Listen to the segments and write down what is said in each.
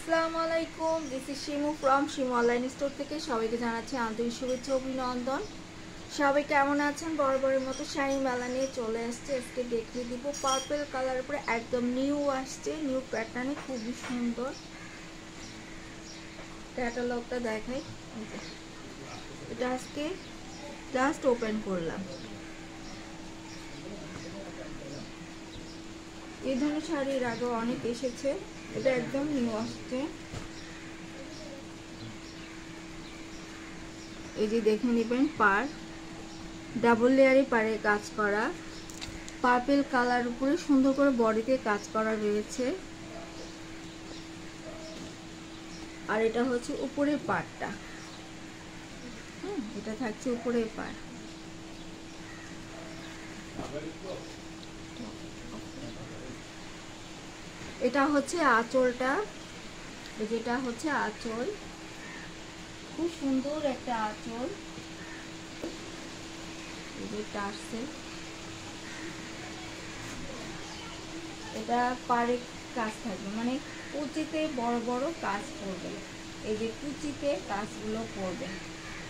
আসসালামু আলাইকুম, this is Shimu from Shimu online store থেকে সবাইকে জানাচ্ছি আন্তরিক শুভেচ্ছা অভিনন্দন। সবাই কেমন আছেন? বরাবরের মতো শাড়ি মেলা নিয়ে চলে আসছে। আজকে দেখিয়ে দিব পার্পল কালারের উপরে একদম নিউ আসছে, নিউ প্যাটার্নে, খুবই সুন্দর। ক্যাটালগটা দেখাই, এটা আজকে জাস্ট ওপেন করলাম। এই ধরনের শাড়ির আগে অনেক এসেছে, এটা একদম নিউ আসছে। এই যে দেখে নেবেন, পার ডাবল লেয়ারে পারে কাজ করা, পার্পল কালার উপরে সুন্দর করে বডিতে কাজ করা রয়েছে। আর এটা হচ্ছে উপরের পার্টটা, এটা থাকছে উপরের পার্ট। এটা হচ্ছে আঁচলটা, যেটা হচ্ছে আঁচল, খুব সুন্দর একটা আঁচল। এটা পারে কাজ থাকবে, মানে কুচিতে বড় বড় কাজ করবে। এই যে কুচিতে কাজগুলো করবে,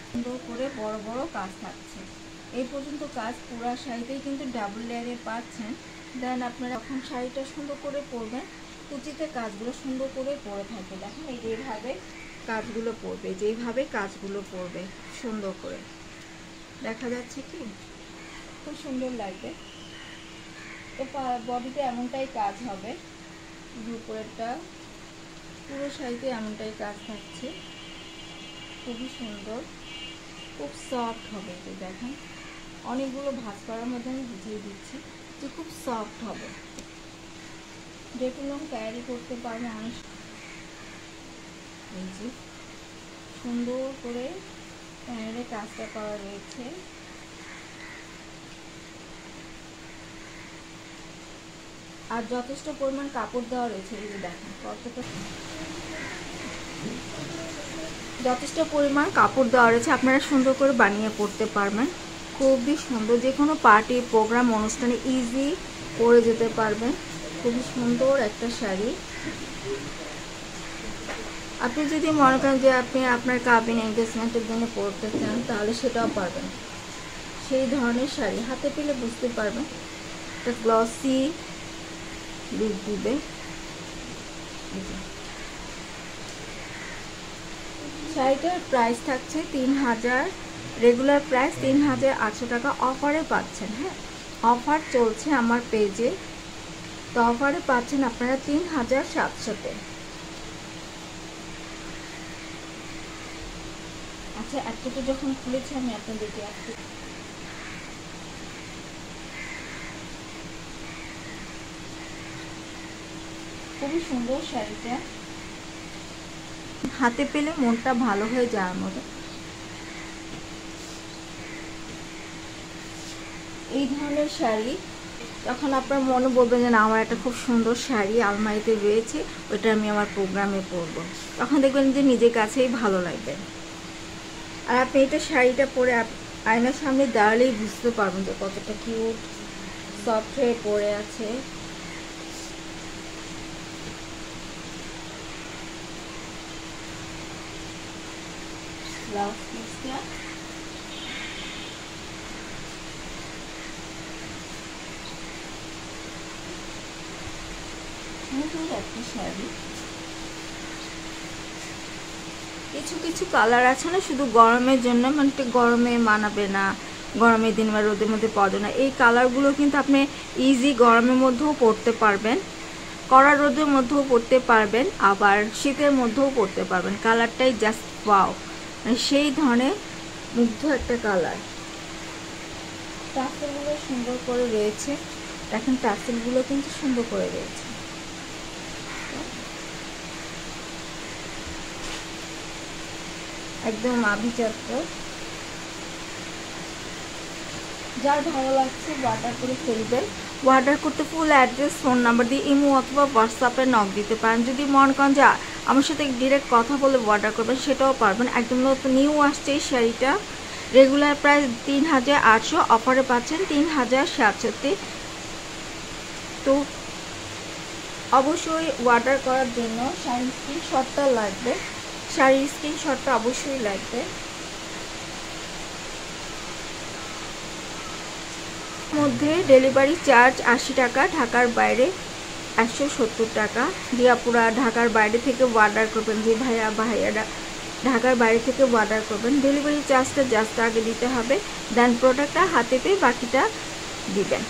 সুন্দর করে বড় বড় কাজ থাকছে। এই পর্যন্ত কাজ পুরা শাড়িতেই কিন্তু ডাবল লেয়ারে পাচ্ছেন। দেন আপনারা যখন শাড়িটা সুন্দর করে পরবেন, কুচিতে কাজগুলো সুন্দর করে পরে থাকবে। দেখেন এই যেভাবে কাজগুলো পরবে, যেভাবে কাজগুলো পরবে সুন্দর করে দেখা যাচ্ছে, কি খুব সুন্দর লাগবে। তো বডিতে এমনটাই কাজ হবে, উপরেরটা পুরো শাড়িতে এমনটাই কাজ থাকছে, খুবই সুন্দর, খুব সফট হবে। তো দেখেন অনেকগুলো ভাঁজ করার মধ্যে আমি বুঝিয়ে দিচ্ছি যে খুব সফট হবে। যেগুলো ক্যারি করতে পারবে অনেক। এই যে সুন্দর করে প্যানেলে কাজটা করা রয়েছে। আর যথেষ্ট পরিমাণ কাপড় দেওয়া রয়েছে। এই যে দেখেন কতটা যথেষ্ট পরিমাণ কাপড় দেওয়া রয়েছে, আপনারা সুন্দর করে বানিয়ে পরতে পারবেন। খুবই সুন্দর, যে কোনো পার্টি প্রোগ্রাম অনুষ্ঠানে ইজি পরে যেতে পারবেন। খুবই সুন্দর একটা শাড়ি। আপনি যদি মনে করেন যে আপনি আপনার কাবিন এনগেজমেন্টের জন্য পরতে চান, তাহলে সেটাও পারবেন। সেই ধরনের শাড়ি হাতে পেলে বুঝতে পারবেন। একটা গ্লসি লুক দিবে। শাড়িটার প্রাইস থাকছে 3000, রেগুলার প্রাইস 3800 টাকা। অফারে পাচ্ছেন, হ্যাঁ অফার চলছে আমার পেজে, তো অফারে পাচ্ছেন আপনারা 3700-তে। আচ্ছা, এতটা যখন খুলেছে আমি আপনাদেরকে একটু খুবই সুন্দর শাড়িটা, হাতে পেলে মনটা ভালো হয়ে যাওয়ার মতো। এই ধরনের শাড়ি যখন আপনার মনে বলবেন যে না, আমার একটা খুব সুন্দর শাড়ি আলমারিতে রয়েছে, ওইটা আমি আমার প্রোগ্রামে পরবো, তখন দেখবেন যে নিজের কাছেই ভালো লাগবে। আর আপনি এটা শাড়িটা পরে আয়নার সামনে দাঁড়ালেই বুঝতে পারবেন যে কতটা কিউট সফট হয়ে পরে আছে। ব্লাউজ পিসটা একটা শাড়ি। কিছু কিছু কালার আছে না, শুধু গরমের জন্য, মানে গরমে মানাবে না, গরমের দিন বা রোদের মধ্যে পড়ে না, এই কালারগুলো কিন্তু আপনি ইজি গরমের মধ্যেও পরতে পারবেন, কড়া রোদের মধ্যেও পরতে পারবেন, আবার শীতের মধ্যেও পরতে পারবেন। কালারটাই জাস্ট ওয়াও, মানে সেই ধরনের মুগ্ধ একটা কালার। টাসেলগুলো সুন্দর করে রয়েছে, দেখেন টাসেলগুলো কিন্তু সুন্দর করে রয়েছে। একদম আভিজাত্য। যার ভালো লাগছে অর্ডার করে ফেলবেন। অর্ডার করতে ফুল অ্যাড্রেস, ফোন নাম্বার দিয়ে ইমো অথবা হোয়াটসঅ্যাপে নক দিতে পারেন। যদি মনে করেন যে আমার সাথে ডিরেক্ট কথা বলে অর্ডার করবেন, সেটাও পারবেন। একদম নতুন নিউ আসছে এই শাড়িটা। রেগুলার প্রাইস 3800, অফারে পাচ্ছেন 3700। তো অবশ্যই অর্ডার করার জন্য শাড়ির স্ক্রিনশটটা লাগবে, শাড়ির স্ক্রিনশটটা অবশ্যই লাগবে। মধ্যে ডেলিভারি চার্জ 80 টাকা, ঢাকার বাইরে 170 টাকা। দিয়াপুরা ঢাকার বাইরে থেকে অর্ডার করবেন, যে ভাইয়ারা ঢাকার বাইরে থেকে অর্ডার করবেন, ডেলিভারি চার্জটা জাস্ট আগে দিতে হবে, দেন প্রোডাক্টটা হাতে পেয়ে বাকিটা দিবেন।